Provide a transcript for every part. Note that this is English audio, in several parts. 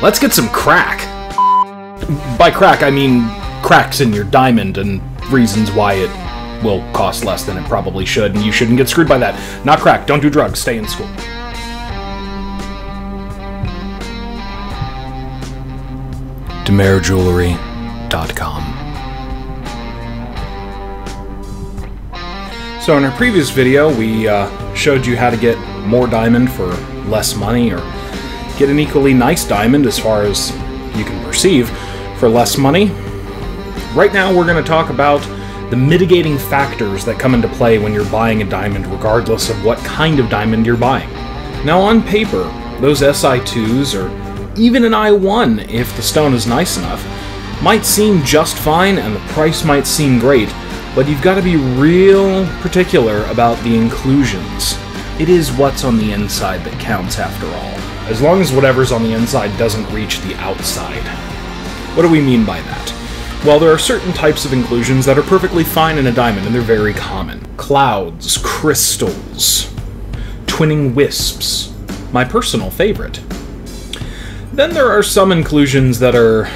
let's get some crack. By crack, I mean cracks in your diamond and reasons why it will cost less than it probably should, and you shouldn't get screwed by that. Not crack, don't do drugs, stay in school. DeMareJewelry.com. So in our previous video, we showed you how to get more diamond for less money, or get an equally nice diamond as far as you can perceive for less money. Right now we're going to talk about the mitigating factors that come into play when you're buying a diamond, regardless of what kind of diamond you're buying. Now on paper, those SI2s, or even an I1 if the stone is nice enough, might seem just fine and the price might seem great, but you've got to be real particular about the inclusions. It is what's on the inside that counts after all, as long as whatever's on the inside doesn't reach the outside. What do we mean by that? Well, there are certain types of inclusions that are perfectly fine in a diamond, and they're very common. Clouds, crystals, twinning wisps, my personal favorite. Then there are some inclusions that are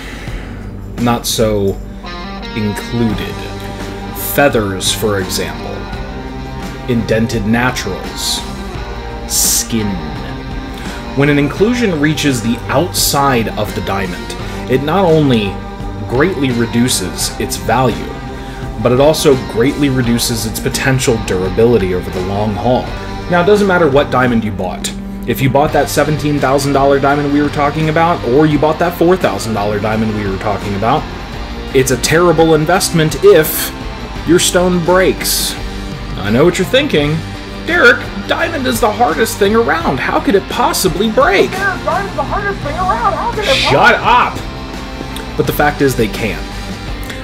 not so included. Feathers, for example. Indented naturals. Skin. When an inclusion reaches the outside of the diamond, it not only greatly reduces its value, but it also greatly reduces its potential durability over the long haul. Now, it doesn't matter what diamond you bought. If you bought that $17,000 diamond we were talking about, or you bought that $4,000 diamond we were talking about, it's a terrible investment if your stone breaks. I know what you're thinking. Deric, diamond is the hardest thing around. How could it possibly break? Deric, diamond's the hardest thing around. How could it Shut up! But the fact is they can.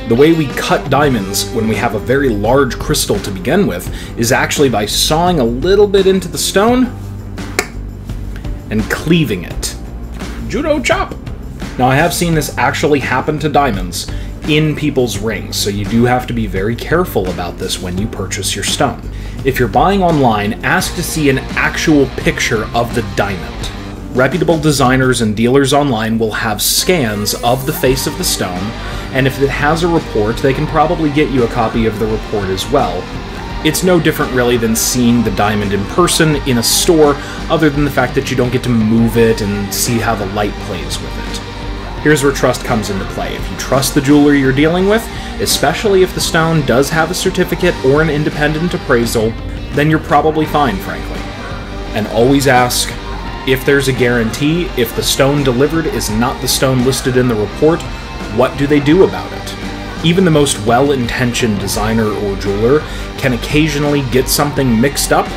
The way we cut diamonds when we have a very large crystal to begin with is actually by sawing a little bit into the stone and cleaving it. Judo chop! Now, I have seen this actually happen to diamonds in people's rings, so you do have to be very careful about this when you purchase your stone. If you're buying online, ask to see an actual picture of the diamond. Reputable designers and dealers online will have scans of the face of the stone, and if it has a report, they can probably get you a copy of the report as well. It's no different really than seeing the diamond in person in a store, other than the fact that you don't get to move it and see how the light plays with it. Here's where trust comes into play. If you trust the jeweler you're dealing with, especially if the stone does have a certificate or an independent appraisal, then you're probably fine, frankly. And always ask if there's a guarantee. If the stone delivered is not the stone listed in the report, what do they do about it? Even the most well-intentioned designer or jeweler can occasionally get something mixed up,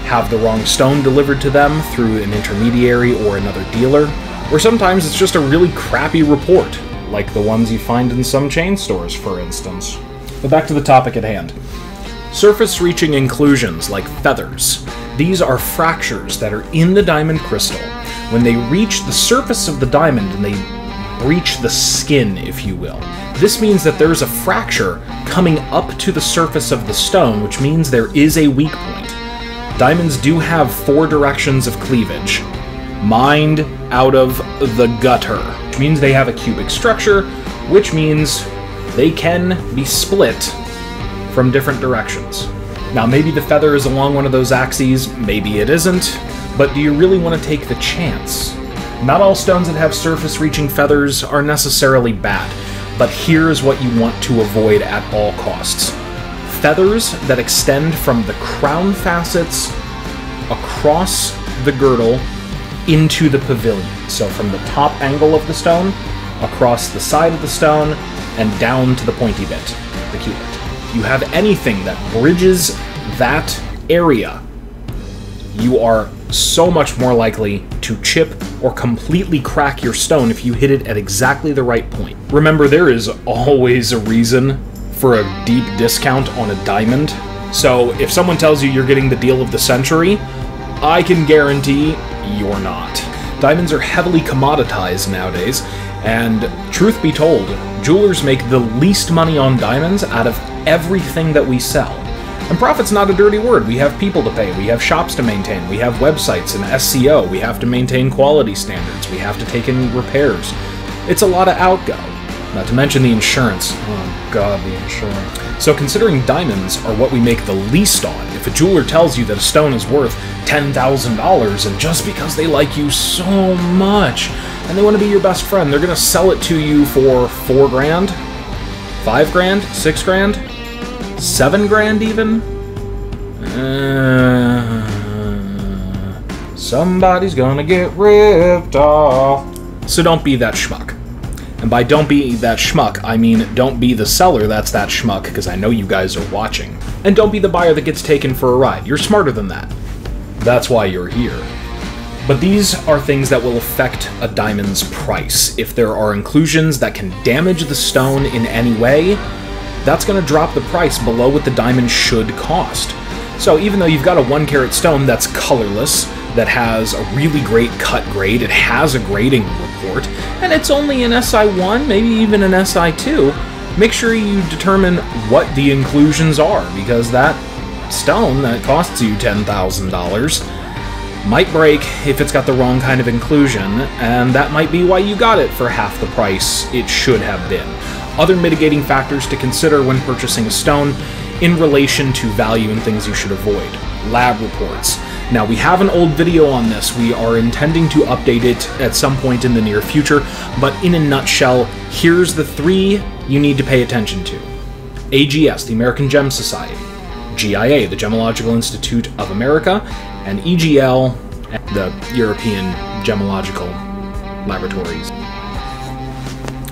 have the wrong stone delivered to them through an intermediary or another dealer, or sometimes it's just a really crappy report, like the ones you find in some chain stores, for instance. But back to the topic at hand. Surface-reaching inclusions, like feathers. These are fractures that are in the diamond crystal. When they reach the surface of the diamond and they breach the skin, if you will, this means that there's a fracture coming up to the surface of the stone, which means there is a weak point. Diamonds do have 4 directions of cleavage. Mined out of the gutter, which means they have a cubic structure, which means they can be split from different directions. Now, maybe the feather is along one of those axes, maybe it isn't, but do you really want to take the chance? Not all stones that have surface-reaching feathers are necessarily bad, but here's what you want to avoid at all costs. Feathers that extend from the crown facets across the girdle into the pavilion. So from the top angle of the stone, across the side of the stone, and down to the pointy bit, the cubit. If you have anything that bridges that area, you are so much more likely to chip or completely crack your stone if you hit it at exactly the right point. Remember, there is always a reason for a deep discount on a diamond. So if someone tells you you're getting the deal of the century, I can guarantee you're not. Diamonds are heavily commoditized nowadays, and truth be told, jewelers make the least money on diamonds out of everything that we sell. And profit's not a dirty word. We have people to pay, we have shops to maintain, we have websites and SEO, we have to maintain quality standards, we have to take in repairs. It's a lot of outgo. Not to mention the insurance. Oh god, the insurance. So considering diamonds are what we make the least on, if a jeweler tells you that a stone is worth $10,000 and just because they like you so much and they want to be your best friend, they're going to sell it to you for $4 grand, $5 grand, $6 grand, $7 grand even? Somebody's gonna get ripped off. So don't be that schmuck. And by don't be that schmuck, I mean don't be the seller that's that schmuck, because I know you guys are watching. And don't be the buyer that gets taken for a ride. You're smarter than that. That's why you're here. But these are things that will affect a diamond's price. If there are inclusions that can damage the stone in any way, that's going to drop the price below what the diamond should cost. So even though you've got a 1 carat stone that's colorless, that has a really great cut grade, it has a grading report, and it's only an SI1, maybe even an SI2, make sure you determine what the inclusions are, because that stone that costs you $10,000 might break if it's got the wrong kind of inclusion, and that might be why you got it for half the price it should have been. Other mitigating factors to consider when purchasing a stone in relation to value and things you should avoid. Lab reports. Now, we have an old video on this. We are intending to update it at some point in the near future, but in a nutshell, here's the 3 you need to pay attention to. AGS, the American Gem Society, GIA, the Gemological Institute of America, and EGL, the European Gemological Laboratories.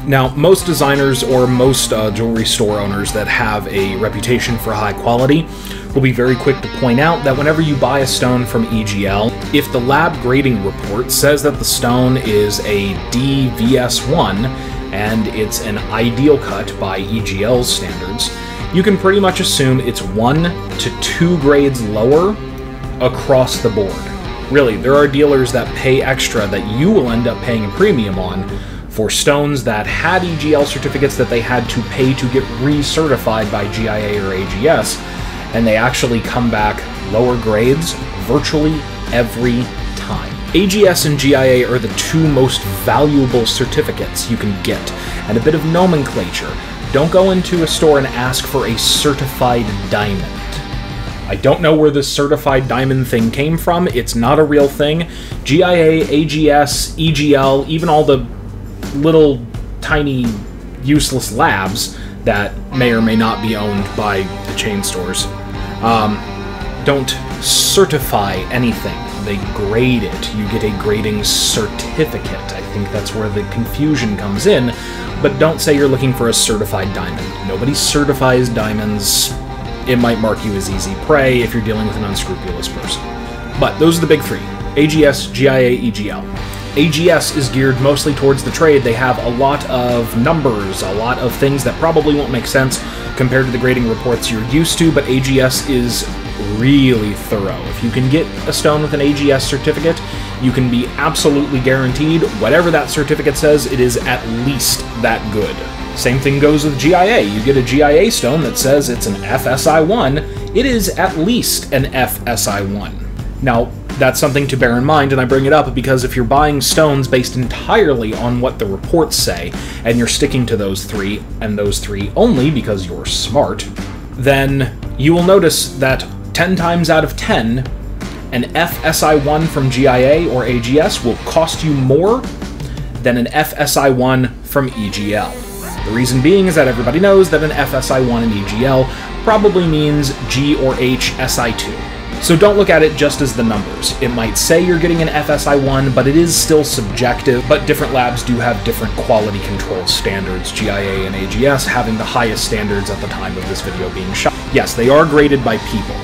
Now, most designers or most jewelry store owners that have a reputation for high quality will be very quick to point out that whenever you buy a stone from EGL, if the lab grading report says that the stone is a DVS1 and it's an ideal cut by EGL's standards, you can pretty much assume it's 1 to 2 grades lower across the board. Really, there are dealers that pay extra that you will end up paying a premium on for stones that had EGL certificates that they had to pay to get recertified by GIA or AGS, and they actually come back lower grades virtually every time. AGS and GIA are the 2 most valuable certificates you can get. And a bit of nomenclature. Don't go into a store and ask for a certified diamond. I don't know where this certified diamond thing came from. It's not a real thing. GIA, AGS, EGL, even all the little tiny useless labs that may or may not be owned by the chain stores don't certify anything. They grade it. You get a grading certificate. I think that's where the confusion comes in, but don't say you're looking for a certified diamond. Nobody certifies diamonds. It might mark you as easy prey if you're dealing with an unscrupulous person. But those are the big 3: AGS, GIA, EGL. AGS is geared mostly towards the trade. They have a lot of numbers, a lot of things that probably won't make sense compared to the grading reports you're used to, but AGS is really thorough. If you can get a stone with an AGS certificate, you can be absolutely guaranteed whatever that certificate says, it is at least that good. Same thing goes with GIA. You get a GIA stone that says it's an FSI1, it is at least an FSI1. Now, that's something to bear in mind, and I bring it up because if you're buying stones based entirely on what the reports say, and you're sticking to those 3, and those 3 only because you're smart, then you will notice that 10 times out of 10, an FSI1 from GIA or AGS will cost you more than an FSI1 from EGL. The reason being is that everybody knows that an FSI1 in EGL probably means G or H SI2. So don't look at it just as the numbers. It might say you're getting an FSI1, but it is still subjective, but different labs do have different quality control standards, GIA and AGS having the highest standards at the time of this video being shot. Yes, they are graded by people.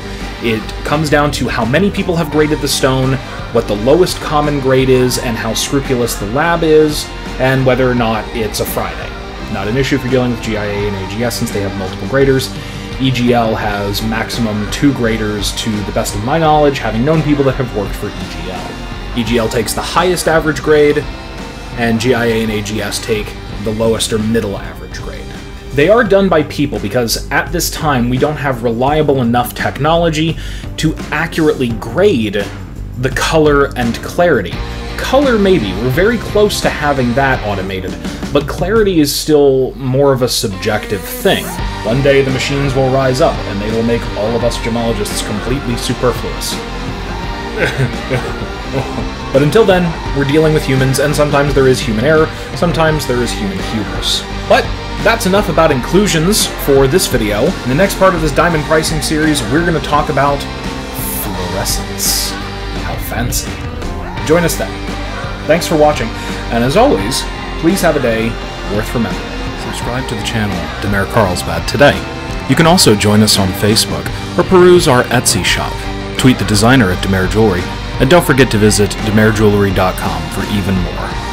It comes down to how many people have graded the stone, what the lowest common grade is, and how scrupulous the lab is, and whether or not it's a Friday. Not an issue if you're dealing with GIA and AGS since they have multiple graders. EGL has maximum 2 graders to the best of my knowledge, having known people that have worked for EGL. EGL takes the highest average grade, and GIA and AGS take the lowest or middle average grade. They are done by people because at this time we don't have reliable enough technology to accurately grade the color and clarity. Color, maybe. We're very close to having that automated, but clarity is still more of a subjective thing. One day the machines will rise up, and they will make all of us gemologists completely superfluous. But until then, we're dealing with humans, and sometimes there is human error, sometimes there is human hubris. But that's enough about inclusions for this video. In the next part of this diamond pricing series, we're going to talk about fluorescence. How fancy. Join us then. Thanks for watching, and as always, please have a day worth remembering. Subscribe to the channel Demer Carlsbad today. You can also join us on Facebook or peruse our Etsy shop. Tweet the designer at Demer Jewelry, and don't forget to visit demerjewelry.com for even more.